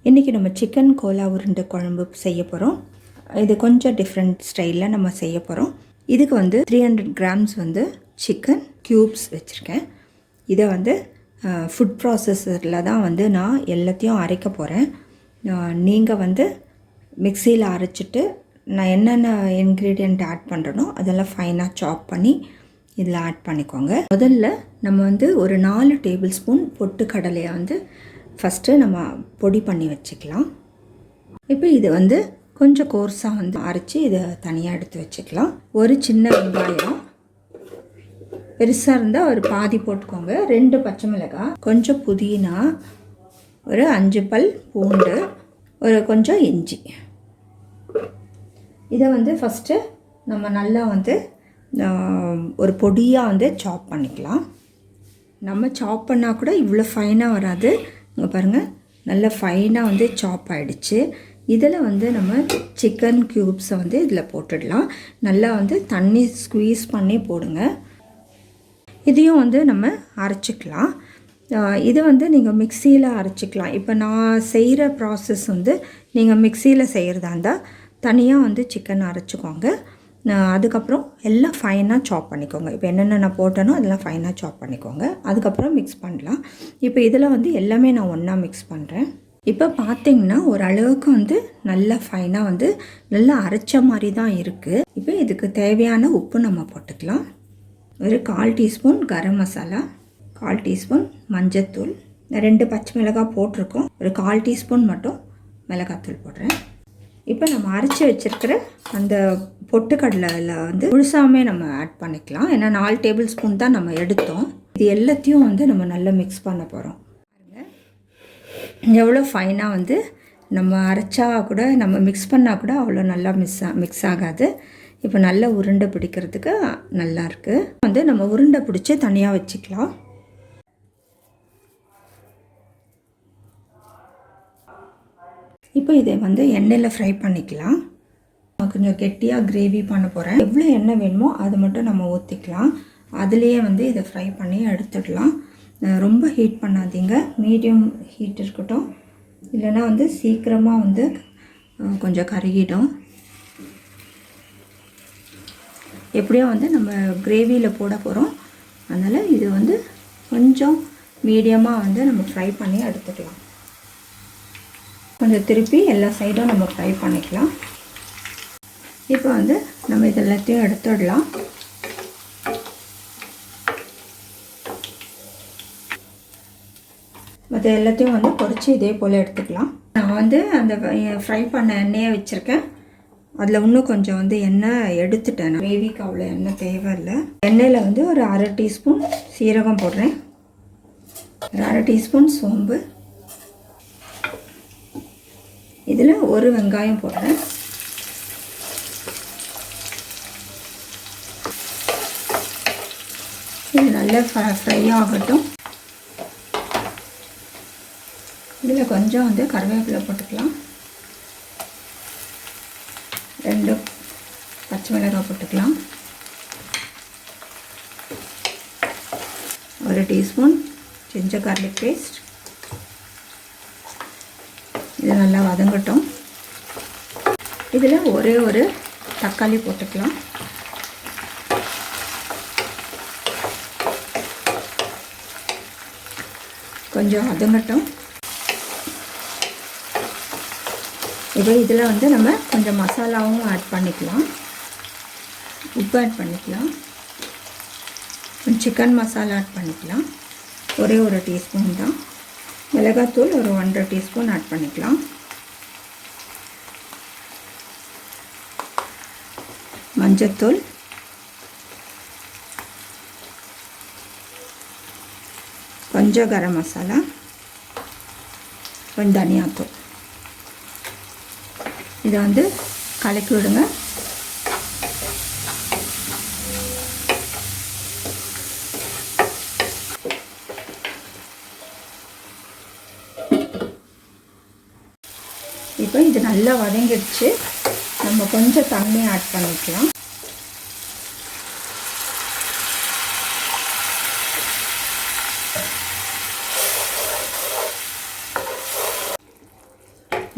இன்றைக்கி நம்ம chicken Cola உருண்டை குழம்பு செய்ய போகிறோம். இது கொஞ்சம் டிஃப்ரெண்ட் ஸ்டைலில் நம்ம செய்ய போகிறோம். இதுக்கு 300 கிராம்ஸ் சிக்கன் க்யூப்ஸ் வச்சுருக்கேன். இதை ஃபுட் ப்ராசஸரில் தான் நான் எல்லாத்தையும் அரைக்க போகிறேன். நீங்கள் மிக்சியில் அரைச்சிட்டு நான் என்னென்ன இன்க்ரீடியண்ட் ஆட் பண்ணுறனோ அதெல்லாம் ஃபைனாக சாப் பண்ணி இதில் ஆட் பண்ணிக்கோங்க. முதல்ல நம்ம ஒரு 4 டேபிள் ஸ்பூன் பொட்டுக்கடலையை ஃபஸ்ட்டு நம்ம பொடி பண்ணி வச்சுக்கலாம். இப்போ இது கொஞ்சம் கோர்ஸாக அரைச்சி இதை தனியாக எடுத்து வச்சுக்கலாம். ஒரு சின்ன வெங்காயம் பெருசாக இருந்தால் ஒரு பாதி போட்டுக்கோங்க. 2 பச்சை மிளகாய், கொஞ்சம் புதினா, ஒரு 5 பல் பூண்டு, ஒரு கொஞ்சம் இஞ்சி. இதை ஃபஸ்ட்டு நம்ம நல்லா ஒரு பொடியாக சாப் பண்ணிக்கலாம். நம்ம சாப் பண்ணால் கூட இவ்வளோ ஃபைனாக வராது. இங்கே பாருங்கள், நல்லா ஃபைனாக சாப் ஆகிடுச்சு. இதில் நம்ம சிக்கன் க்யூப்ஸை இதில் போட்டுடலாம். நல்லா தண்ணி ஸ்குவீஸ் பண்ணி போடுங்க. இதையும் நம்ம அரைச்சிக்கலாம். இது நீங்கள் மிக்சியில் அரைச்சிக்கலாம். இப்போ நான் செய்கிற ப்ராசஸ் நீங்கள் மிக்சியில் செய்கிறதா இருந்தால் தனியாக சிக்கன் அரைச்சிக்கோங்க. அதுக்கப்புறம் எல்லாம் ஃபைனாக சாப் பண்ணிக்கோங்க. இப்போ என்னென்ன நான் போட்டேனோ அதெல்லாம் ஃபைனாக சாப் பண்ணிக்கோங்க. அதுக்கப்புறம் மிக்ஸ் பண்ணலாம். இப்போ இதில் எல்லாமே நான் ஒன்றா மிக்ஸ் பண்ணுறேன். இப்போ பார்த்திங்கன்னா ஓரளவுக்கு நல்லா ஃபைனாக நல்லா அரைச்ச மாதிரி தான் இருக்குது. இப்போ இதுக்கு தேவையான உப்பு நம்ம போட்டுக்கலாம். ஒரு 1/4 டீஸ்பூன் கரம் மசாலா, 1/4 டீஸ்பூன் மஞ்சத்தூள், 2 பச்சை மிளகாய் போட்டிருக்கோம். ஒரு 1/4 டீஸ்பூன் மட்டும் மிளகாத்தூள் போடுறேன். இப்போ நம்ம அரைச்சி வச்சுருக்கிற அந்த பொட்டுக்கடலையில் முழுசாமே நம்ம ஆட் பண்ணிக்கலாம். ஏன்னா 4 டேபிள் ஸ்பூன் தான் நம்ம எடுத்தோம். இது எல்லாத்தையும் நம்ம நல்லா மிக்ஸ் பண்ண போகிறோம். எவ்வளோ ஃபைனாக நம்ம அரைச்சா கூட நம்ம மிக்ஸ் பண்ணால் கூட அவ்வளோ நல்லா மிக்ஸ் ஆகாது. இப்போ நல்லா உருண்டை பிடிக்கிறதுக்கு நல்லாயிருக்கு. நம்ம உருண்டை பிடிச்சி தனியாக வச்சுக்கலாம். இப்போ இதை எண்ணெயில் ஃப்ரை பண்ணிக்கலாம். கொஞ்சம் கெட்டியாக கிரேவி பண்ண போகிறேன். எவ்வளோ எண்ணெய் வேணுமோ அதை மட்டும் நம்ம ஊற்றிக்கலாம். அதுலேயே இதை ஃப்ரை பண்ணி எடுத்துடலாம். ரொம்ப ஹீட் பண்ணாதீங்க, மீடியம் ஹீட் இருக்கட்டும். இல்லைன்னா சீக்கிரமாக கொஞ்சம் கருகிடும். எப்படியும் நம்ம கிரேவியில் போட போகிறோம். அதனால் இது கொஞ்சம் மீடியமாக நம்ம ஃப்ரை பண்ணி எடுத்துக்கலாம். கொஞ்சம் திருப்பி எல்லா சைடும் நம்ம ஃப்ரை பண்ணிக்கலாம். இப்போ நம்ம இது எல்லாத்தையும் எடுத்துடலாம். மற்ற எல்லாத்தையும் பொரித்து இதே போல் எடுத்துக்கலாம். நான் அந்த ஃப்ரை பண்ண எண்ணெயை வச்சுருக்கேன். அதில் இன்னும் கொஞ்சம் எண்ணெய் எடுத்துட்டேன். கிரேவிக்கு அவ்வளோ எண்ணெய் தேவையில்லை. எண்ணெயில் ஒரு 1/2 டீஸ்பூன் சீரகம் போடுறேன், ஒரு 1/2 டீஸ்பூன் சோம்பு, இதில் ஒரு வெங்காயம் போடுறேன். இது நல்லா ஃப்ரை ஆகட்டும். இதில் கொஞ்சம் கருவேப்பிலை போட்டுக்கலாம். 2 பச்சை மிளகாய் போட்டுக்கலாம். 1 டீஸ்பூன் ஜிஞ்சர் கார்லிக் பேஸ்ட். இது நல்லா வதங்கட்டும். இதில் ஒரே ஒரு தக்காளி போட்டுக்கலாம். கொஞ்சம் வதங்கட்டும். இப்போ இதில் நம்ம கொஞ்சம் மசாலாவும் ஆட் பண்ணிக்கலாம். உப்பு ஆட் பண்ணிக்கலாம். சிக்கன் மசாலா ஆட் பண்ணிக்கலாம். ஒரே ஒரு டீஸ்பூன் தான். மிளகாத்தூள் ஒரு 1/2 டீஸ்பூன் ஆட் பண்ணிக்கலாம். மஞ்சத்தூள், கொஞ்சம் கரம் மசாலா, கொஞ்சம் தனியாத்தூள். இதை கலக்கி விடுங்க. இப்போ இது நல்லா வதங்கிடுச்சு. நம்ம கொஞ்சம் தண்ணி ஆட் பண்ணிக்கலாம்.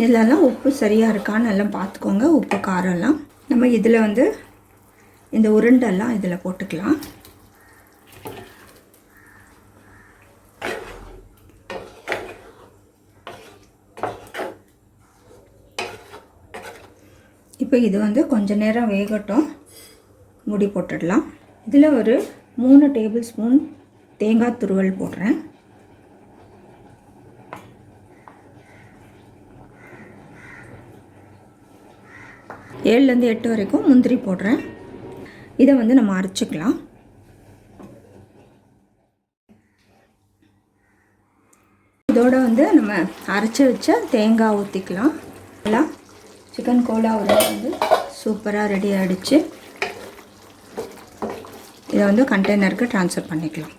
இதெல்லாம் உப்பு சரியாக இருக்கான்னு எல்லாம் பார்த்துக்கோங்க. உப்பு காரம்லாம் நம்ம இதில் வந்து இந்த உருண்டெல்லாம் இதில் போட்டுக்கலாம். இப்போ இது வந்து கொஞ்ச நேரம் வேகட்டும். மூடி போட்டுடலாம். இதில் ஒரு 3 டேபிள் ஸ்பூன் தேங்காய் துருவல் போடுறேன். ஏழுலேருந்து 8 வரைக்கும் முந்திரி போடுறேன். இதை வந்து நம்ம அரைச்சிக்கலாம். இதோட வந்து நம்ம அரைச்சி வச்ச தேங்காய் ஊற்றிக்கலாம். எல்லாம் சிக்கன் கோலா வந்து சூப்பராக ரெடி ஆகிடுச்சு. இதை வந்து கண்டெய்னருக்கு ட்ரான்ஸ்ஃபர் பண்ணிக்கலாம்.